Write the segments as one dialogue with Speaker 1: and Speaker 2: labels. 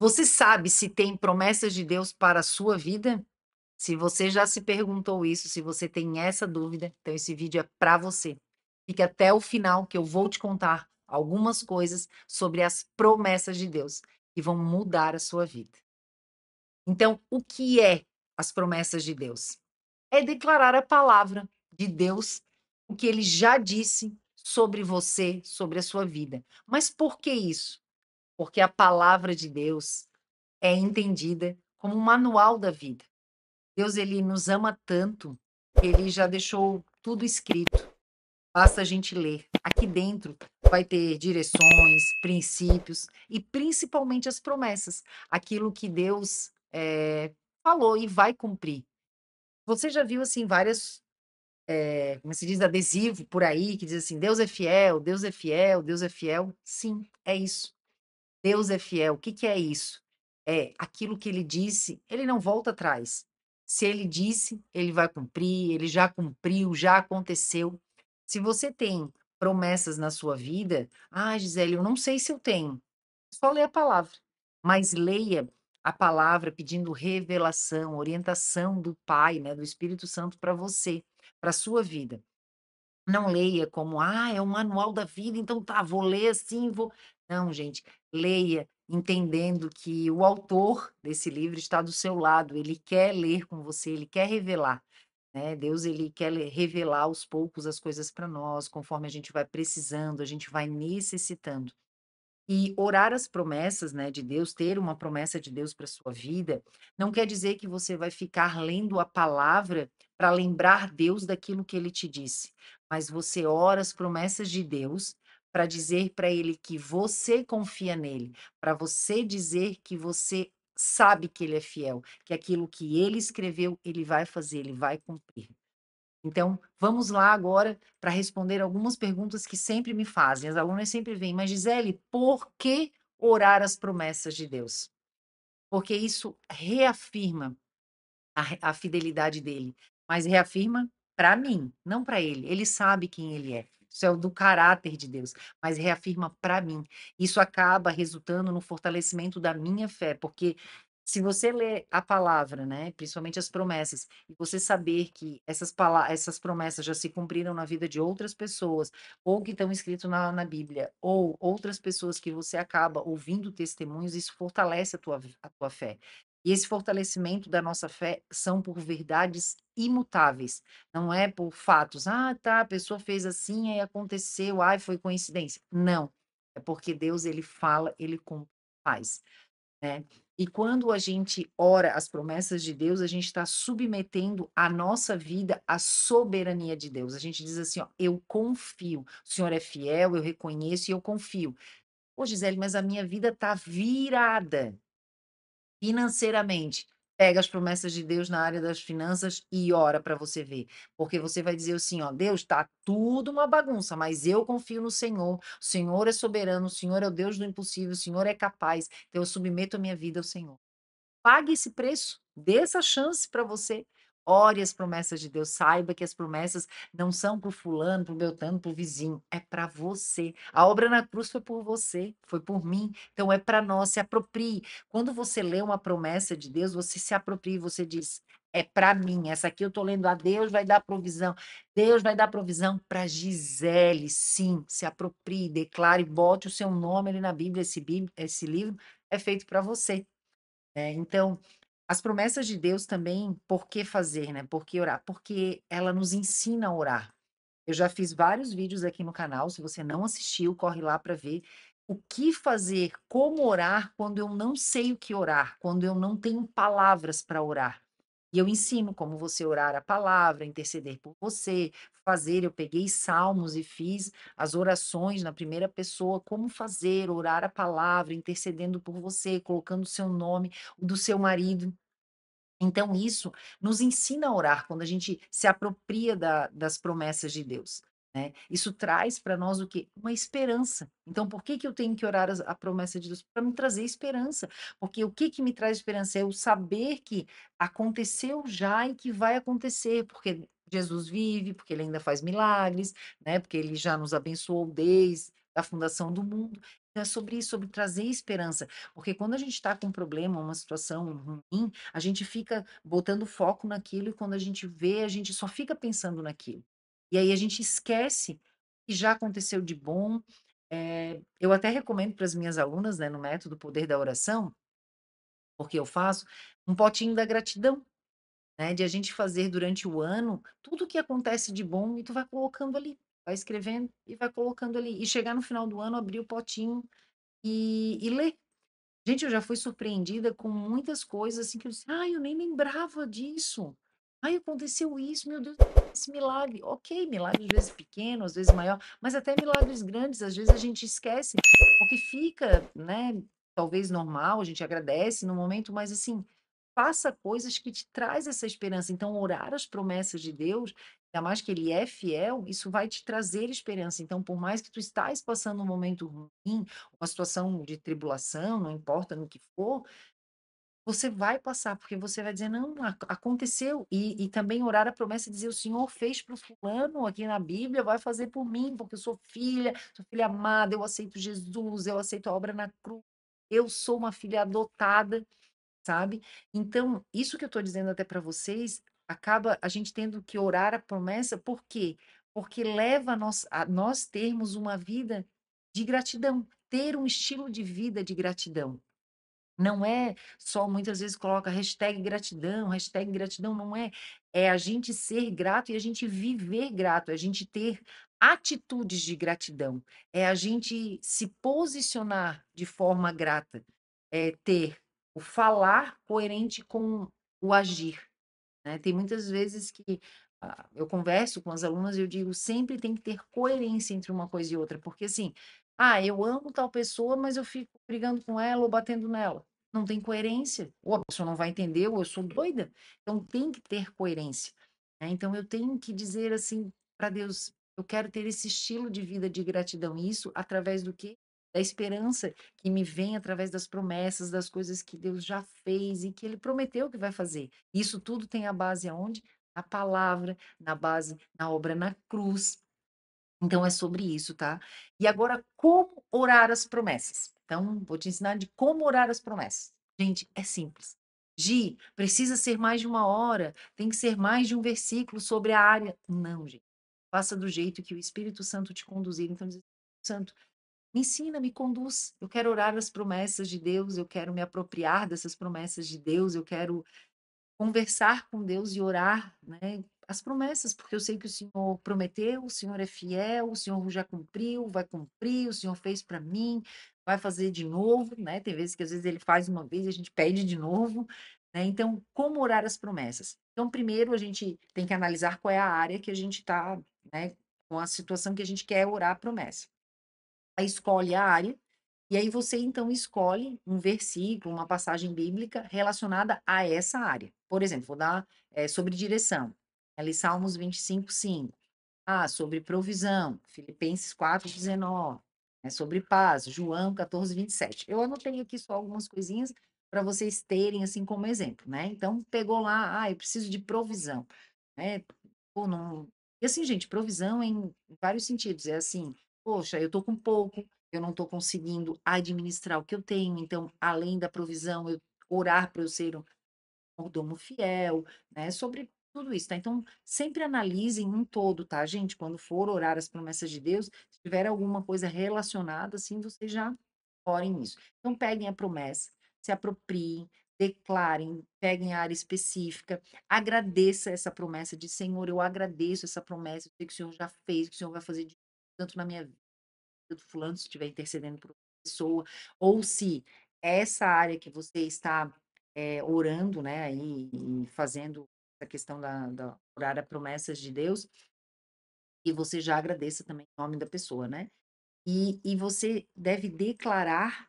Speaker 1: Você sabe se tem promessas de Deus para a sua vida? Se você já se perguntou isso, se você tem essa dúvida, então esse vídeo é para você. Fique até o final que eu vou te contar algumas coisas sobre as promessas de Deus que vão mudar a sua vida. Então, o que é as promessas de Deus? É declarar a palavra de Deus, o que ele já disse sobre você, sobre a sua vida. Mas por que isso? Porque a palavra de Deus é entendida como um manual da vida. Deus, ele nos ama tanto, que ele já deixou tudo escrito, basta a gente ler. Aqui dentro vai ter direções, princípios e principalmente as promessas, aquilo que Deus, falou e vai cumprir. Você já viu, assim, várias, como se diz, adesivo por aí que diz assim: "Deus é fiel, Deus é fiel, Deus é fiel". Sim, é isso. Deus é fiel. O que que é isso? É aquilo que ele disse, ele não volta atrás. Se ele disse, ele vai cumprir, ele já cumpriu, já aconteceu. Se você tem promessas na sua vida, ah, Gisele, eu não sei se eu tenho. Só lê a palavra, mas leia a palavra pedindo revelação, orientação do Pai, né, do Espírito Santo para você, para sua vida. Não leia como: "Ah, é o manual da vida, então tá, vou ler assim, vou". Não, gente, leia entendendo que o autor desse livro está do seu lado, ele quer ler com você, ele quer revelar, né. Deus, ele quer revelar aos poucos as coisas para nós, conforme a gente vai precisando, a gente vai necessitando. E orar as promessas, né, de Deus, ter uma promessa de Deus para sua vida, não quer dizer que você vai ficar lendo a palavra para lembrar Deus daquilo que ele te disse, mas você ora as promessas de Deus para dizer para ele que você confia nele, para você dizer que você sabe que ele é fiel, que aquilo que ele escreveu, ele vai fazer, ele vai cumprir. Então, vamos lá agora para responder algumas perguntas que sempre me fazem. As alunas sempre vêm, mas Gisele, por que orar as promessas de Deus? Porque isso reafirma a fidelidade dele, mas reafirma para mim, não para ele. Ele sabe quem ele é. Isso é o do caráter de Deus, mas reafirma para mim. Isso acaba resultando no fortalecimento da minha fé, porque se você ler a palavra, né, principalmente as promessas, e você saber que essas promessas já se cumpriram na vida de outras pessoas, ou que estão escrito na Bíblia, ou outras pessoas que você acaba ouvindo testemunhos, isso fortalece a tua fé. E esse fortalecimento da nossa fé são por verdades imutáveis, não é por fatos. "Ah, tá, a pessoa fez assim, aí aconteceu, ai, foi coincidência". Não, é porque Deus, ele fala, ele cumpre, faz, né. E quando a gente ora as promessas de Deus, a gente está submetendo a nossa vida à soberania de Deus. A gente diz assim, ó: "Eu confio, o Senhor é fiel, eu reconheço e eu confio". "Ô Gisele, mas a minha vida está virada". Financeiramente, pega as promessas de Deus na área das finanças e ora para você ver, porque você vai dizer assim: "Ó, Deus, tá tudo uma bagunça, mas eu confio no Senhor, o Senhor é soberano, o Senhor é o Deus do impossível, o Senhor é capaz, então eu submeto a minha vida ao Senhor". Pague esse preço, dê essa chance para você. Ore as promessas de Deus, saiba que as promessas não são para o fulano, para o beltrano, para o vizinho, é para você. A obra na cruz foi por você, foi por mim, então é para nós, se aproprie. Quando você lê uma promessa de Deus, você se apropria, você diz: "É para mim, essa aqui eu estou lendo, Deus vai dar provisão, Deus vai dar provisão para Gisele", sim, se aproprie, declare, bote o seu nome ali na Bíblia, esse livro é feito para você. Então, as promessas de Deus também, por que fazer, né, por que orar? Porque ela nos ensina a orar. Eu já fiz vários vídeos aqui no canal, se você não assistiu, corre lá para ver o que fazer, como orar quando eu não sei o que orar, quando eu não tenho palavras para orar. E eu ensino como você orar a palavra, interceder por você, fazer. Eu peguei salmos e fiz as orações na primeira pessoa, como fazer, orar a palavra, intercedendo por você, colocando o seu nome, o do seu marido. Então isso nos ensina a orar quando a gente se apropria das promessas de Deus, né. Isso traz para nós o quê? Uma esperança. Então por que que eu tenho que orar a promessa de Deus? Para me trazer esperança, porque o que que me traz esperança? É eu saber que aconteceu já e que vai acontecer, porque Jesus vive, porque ele ainda faz milagres, né, porque ele já nos abençoou desde a fundação do mundo. Então é sobre isso, sobre trazer esperança, porque quando a gente está com um problema, uma situação ruim, a gente fica botando foco naquilo e quando a gente vê, a gente só fica pensando naquilo. E aí a gente esquece o que já aconteceu de bom. Eu até recomendo para as minhas alunas, né, no método Poder da Oração, porque eu faço, um potinho da gratidão, né, de a gente fazer durante o ano tudo o que acontece de bom e tu vai colocando ali, vai escrevendo e vai colocando ali, e chegar no final do ano, abrir o potinho e ler. Gente, eu já fui surpreendida com muitas coisas, assim, que eu disse: "Ai, eu nem lembrava disso. Ai, aconteceu isso, meu Deus, esse milagre". Ok, milagre às vezes pequeno, às vezes maior, mas até milagres grandes, às vezes a gente esquece, porque fica, né, talvez normal, a gente agradece no momento, mas assim, faça coisas que te traz essa esperança. Então, orar as promessas de Deus, ainda mais que Ele é fiel, isso vai te trazer esperança. Então, por mais que tu estás passando um momento ruim, uma situação de tribulação, não importa no que for, você vai passar, porque você vai dizer: "Não, aconteceu", e também orar a promessa e dizer: "O Senhor fez para o fulano aqui na Bíblia, vai fazer por mim, porque eu sou filha amada, eu aceito Jesus, eu aceito a obra na cruz, eu sou uma filha adotada", sabe. Então, isso que eu estou dizendo até para vocês, acaba a gente tendo que orar a promessa, por quê? Porque leva a nós termos uma vida de gratidão, ter um estilo de vida de gratidão. Não é só muitas vezes coloca hashtag gratidão, não é. É a gente ser grato e a gente viver grato, é a gente ter atitudes de gratidão, é a gente se posicionar de forma grata, é ter o falar coerente com o agir. Né, tem muitas vezes que, eu converso com as alunas e eu digo: "Sempre tem que ter coerência entre uma coisa e outra", porque assim, eu amo tal pessoa, mas eu fico brigando com ela ou batendo nela. Não tem coerência, ou a pessoa não vai entender ou eu sou doida. Então tem que ter coerência, né, então eu tenho que dizer assim para Deus: "Eu quero ter esse estilo de vida de gratidão", e isso através do quê? Da esperança que me vem através das promessas, das coisas que Deus já fez e que Ele prometeu que vai fazer. Isso tudo tem a base aonde? Na palavra, na base na obra na cruz. Então é sobre isso, tá? E agora, como orar as promessas? Então, vou te ensinar de como orar as promessas. Gente, é simples. Gi, precisa ser mais de 1 hora, tem que ser mais de um versículo sobre a área. Não, gente. Faça do jeito que o Espírito Santo te conduzir. Então, diz, Espírito Santo, me ensina, me conduz. Eu quero orar as promessas de Deus, eu quero me apropriar dessas promessas de Deus, eu quero conversar com Deus e orar, né, as promessas, porque eu sei que o Senhor prometeu, o Senhor é fiel, o Senhor já cumpriu, vai cumprir, o Senhor fez para mim, vai fazer de novo, né? Tem vezes que às vezes ele faz uma vez e a gente pede de novo, né? Então, como orar as promessas? Então, primeiro a gente tem que analisar qual é a área que a gente está, né, com a situação que a gente quer orar a promessa. Aí escolhe a área, e aí você então escolhe um versículo, uma passagem bíblica relacionada a essa área. Por exemplo, vou dar, sobre direção, ali Salmos 25:5. Sobre provisão, Filipenses 4:19. Sobre paz, João 14:27. Eu anotei aqui só algumas coisinhas para vocês terem, assim, como exemplo, né. Então pegou lá: eu preciso de provisão", né. Pô, não e assim, gente, provisão em vários sentidos, é assim: "Poxa, eu tô com pouco, eu não tô conseguindo administrar o que eu tenho, então, além da provisão, eu orar para eu ser um mordomo fiel", né, sobre tudo isso, tá. Então, sempre analisem um todo, tá, gente, quando for orar as promessas de Deus, se tiver alguma coisa relacionada, assim, vocês já orem nisso. Então peguem a promessa, se apropriem, declarem, peguem a área específica, agradeça essa promessa de: "Senhor, eu agradeço essa promessa, eu sei que o Senhor já fez, que o Senhor vai fazer de tanto na minha vida, do fulano, se estiver intercedendo por outra pessoa", ou se essa área que você está, orando, né, aí e fazendo a questão da orar a promessas de Deus, e você já agradeça também em nome da pessoa, né. E você deve declarar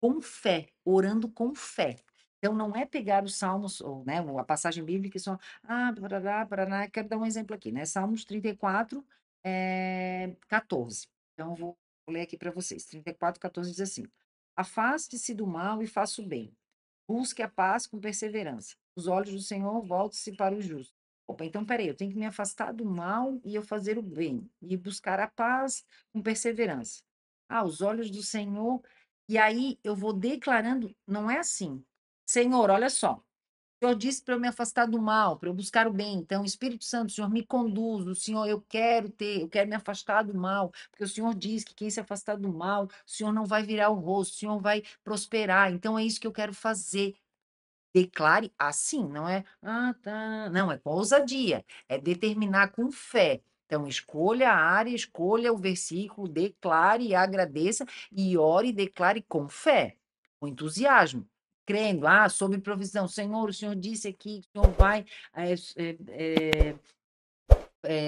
Speaker 1: com fé, orando com fé. Então não é pegar os salmos ou, né, a passagem bíblica e só: parará, parará", quero dar um exemplo aqui, né, Salmos 34, 14. Então vou ler aqui para vocês, 34:14 diz assim: "Afaste-se do mal e faça o bem, busque a paz com perseverança. Os olhos do Senhor voltem-se para o justo". Opa, então espera aí, eu tenho que me afastar do mal e eu fazer o bem, e buscar a paz com perseverança. os olhos do Senhor, e aí eu vou declarando, não é assim: "Senhor, olha só, o Senhor disse para eu me afastar do mal, para eu buscar o bem. Então, Espírito Santo, o Senhor me conduz. O Senhor, eu quero me afastar do mal, porque o Senhor diz que quem se afastar do mal, o Senhor não vai virar o rosto, o Senhor vai prosperar. Então, é isso que eu quero fazer." Declare assim, não é, tá. Não, é com ousadia, é determinar com fé. Então, escolha a área, escolha o versículo, declare, agradeça e ore e declare com fé, com entusiasmo, crendo, sob provisão. Senhor, o Senhor disse aqui que o Senhor vai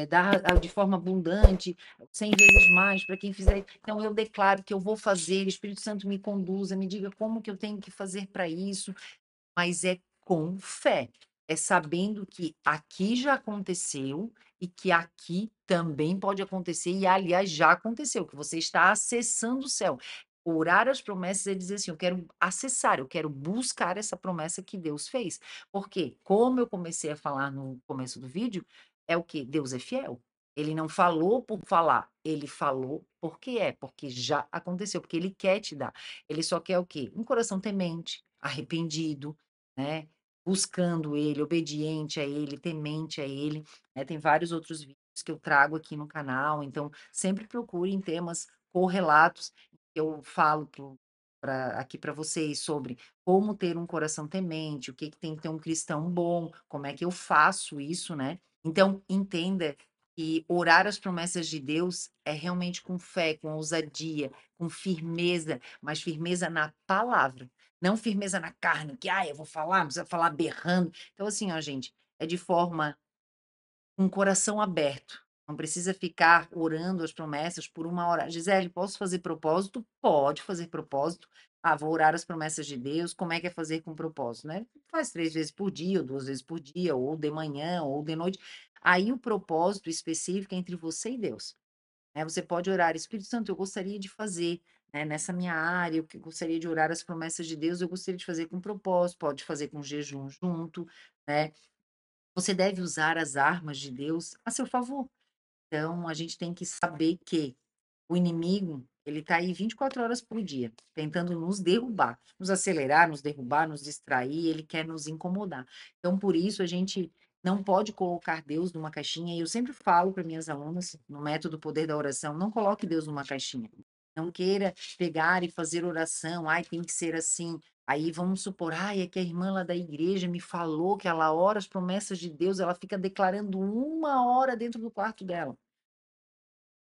Speaker 1: dar de forma abundante, 100 vezes mais para quem fizer. Então, eu declaro que eu vou fazer, o Espírito Santo me conduza, me diga como que eu tenho que fazer para isso, mas é com fé, é sabendo que aqui já aconteceu e que aqui também pode acontecer, e aliás já aconteceu, que você está acessando o céu. Orar as promessas é dizer assim: eu quero acessar, eu quero buscar essa promessa que Deus fez. Porque, como eu comecei a falar no começo do vídeo, é o que? Deus é fiel. Ele não falou por falar, ele falou porque porque já aconteceu, porque ele quer te dar. Ele só quer o quê? Um coração temente, arrependido, né, buscando ele, obediente a ele, temente a ele, né. Tem vários outros vídeos que eu trago aqui no canal, então sempre procure em temas correlatos, eu falo aqui para vocês sobre como ter um coração temente, o que que tem que ter um cristão bom, como é que eu faço isso, né. Então entenda que orar as promessas de Deus é realmente com fé, com ousadia, com firmeza, mas firmeza na palavra. Não firmeza na carne, que, eu vou falar, precisa falar berrando. Então, assim, ó, gente, é de forma com o coração aberto. Não precisa ficar orando as promessas por 1 hora. Gisele, posso fazer propósito? Pode fazer propósito. Vou orar as promessas de Deus. Como é que é fazer com propósito, né? Faz 3 vezes por dia, ou 2 vezes por dia, ou de manhã, ou de noite. Aí o propósito específico é entre você e Deus, né? Você pode orar: "Espírito Santo, eu gostaria de fazer, né, nessa minha área, eu que gostaria de orar as promessas de Deus, eu gostaria de fazer com propósito", pode fazer com jejum junto, né. Você deve usar as armas de Deus a seu favor. Então, a gente tem que saber que o inimigo, ele está aí 24 horas por dia, tentando nos derrubar, nos acelerar, nos derrubar, nos distrair, ele quer nos incomodar. Então, por isso, a gente não pode colocar Deus numa caixinha, e eu sempre falo para minhas alunas, no método Poder da Oração, não coloque Deus numa caixinha. Não queira pegar e fazer oração, tem que ser assim. Aí vamos supor, é que a irmã lá da igreja me falou que ela ora as promessas de Deus, ela fica declarando 1 hora dentro do quarto dela.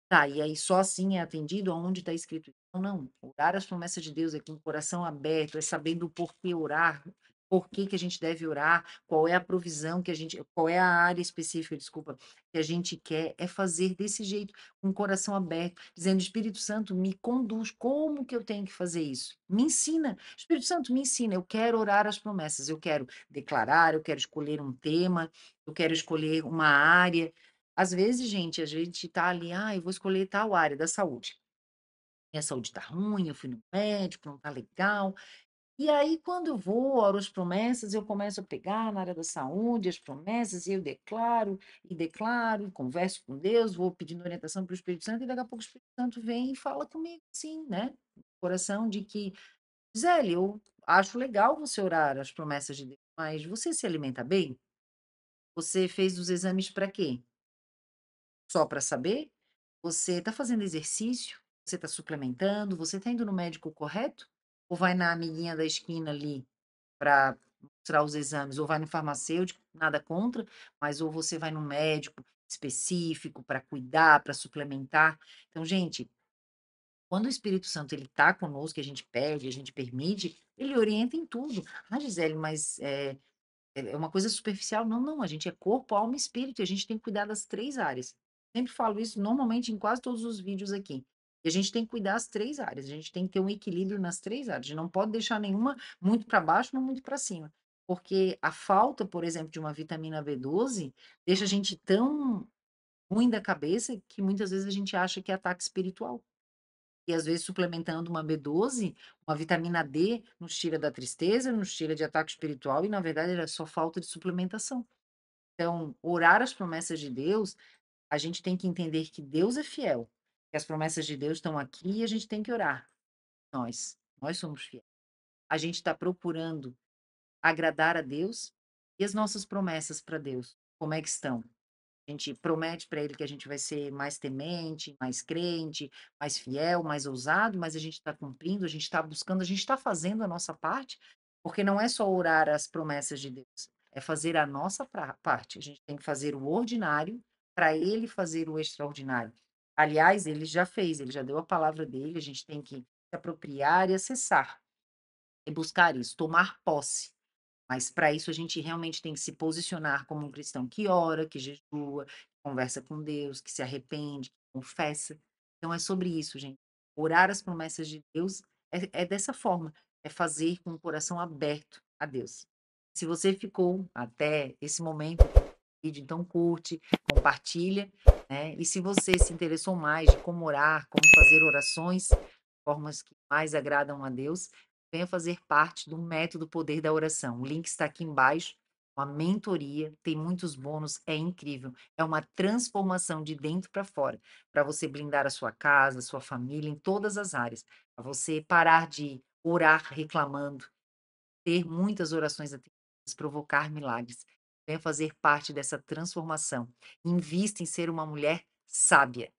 Speaker 1: Tá, e aí só assim é atendido aonde está escrito isso? Não, não, orar as promessas de Deus é com o coração aberto, é sabendo o porquê orar, por que que a gente deve orar, qual é a provisão que a gente qual é a área específica, desculpa, que a gente quer, é fazer desse jeito, com o coração aberto, dizendo: "Espírito Santo, me conduz, como que eu tenho que fazer isso? Me ensina, Espírito Santo, me ensina, eu quero orar as promessas, eu quero declarar, eu quero escolher um tema, eu quero escolher uma área." Às vezes, gente, a gente tá ali: "Eu vou escolher tal área da saúde. Minha saúde tá ruim, eu fui no médico, não tá legal." E aí, quando eu vou, oro as promessas, eu começo a pegar na área da saúde as promessas, e eu declaro, e converso com Deus, vou pedindo orientação para o Espírito Santo, e daqui a pouco o Espírito Santo vem e fala comigo assim, né, no coração, de que: "Gisele, eu acho legal você orar as promessas de Deus, mas você se alimenta bem? Você fez os exames para quê? Só para saber? Você está fazendo exercício? Você está suplementando? Você está indo no médico correto? Ou vai na amiguinha da esquina ali para mostrar os exames? Ou vai no farmacêutico, nada contra, mas ou você vai no médico específico para cuidar, para suplementar?" Então, gente, quando o Espírito Santo ele está conosco, a gente pede, a gente permite, ele orienta em tudo. Gisele, mas é uma coisa superficial. Não, não, a gente é corpo, alma e espírito, e a gente tem que cuidar das 3 áreas. Sempre falo isso normalmente em quase todos os vídeos aqui. E a gente tem que cuidar das 3 áreas, a gente tem que ter um equilíbrio nas 3 áreas, a gente não pode deixar nenhuma muito para baixo, não muito para cima. Porque a falta, por exemplo, de uma vitamina B12 deixa a gente tão ruim da cabeça que muitas vezes a gente acha que é ataque espiritual. E às vezes suplementando uma B12, uma vitamina D, nos tira da tristeza, nos tira de ataque espiritual e na verdade era só falta de suplementação. Então, orar as promessas de Deus, a gente tem que entender que Deus é fiel. que as promessas de Deus estão aqui e a gente tem que orar. Nós somos fiéis. A gente está procurando agradar a Deus e as nossas promessas para Deus, como é que estão? A gente promete para ele que a gente vai ser mais temente, mais crente, mais fiel, mais ousado, mas a gente está cumprindo, a gente está buscando, a gente está fazendo a nossa parte, porque não é só orar as promessas de Deus, é fazer a nossa parte. A gente tem que fazer o ordinário para ele fazer o extraordinário. Aliás, ele já fez, ele já deu a palavra dele, a gente tem que se apropriar e acessar e buscar isso, tomar posse. Mas para isso a gente realmente tem que se posicionar como um cristão que ora, que jejua, que conversa com Deus, que se arrepende, que confessa. Então é sobre isso, gente. Orar as promessas de Deus é dessa forma, é fazer com o coração aberto a Deus. Se você ficou até esse momento do vídeo, então curte, compartilha, né? E se você se interessou mais de como orar, como fazer orações, formas que mais agradam a Deus, venha fazer parte do método Poder da Oração. O link está aqui embaixo. Uma mentoria, tem muitos bônus, é incrível. É uma transformação de dentro para fora, para você blindar a sua casa, a sua família, em todas as áreas. Para você parar de orar reclamando, ter muitas orações atendidas, provocar milagres. Venha fazer parte dessa transformação. Invista em ser uma mulher sábia.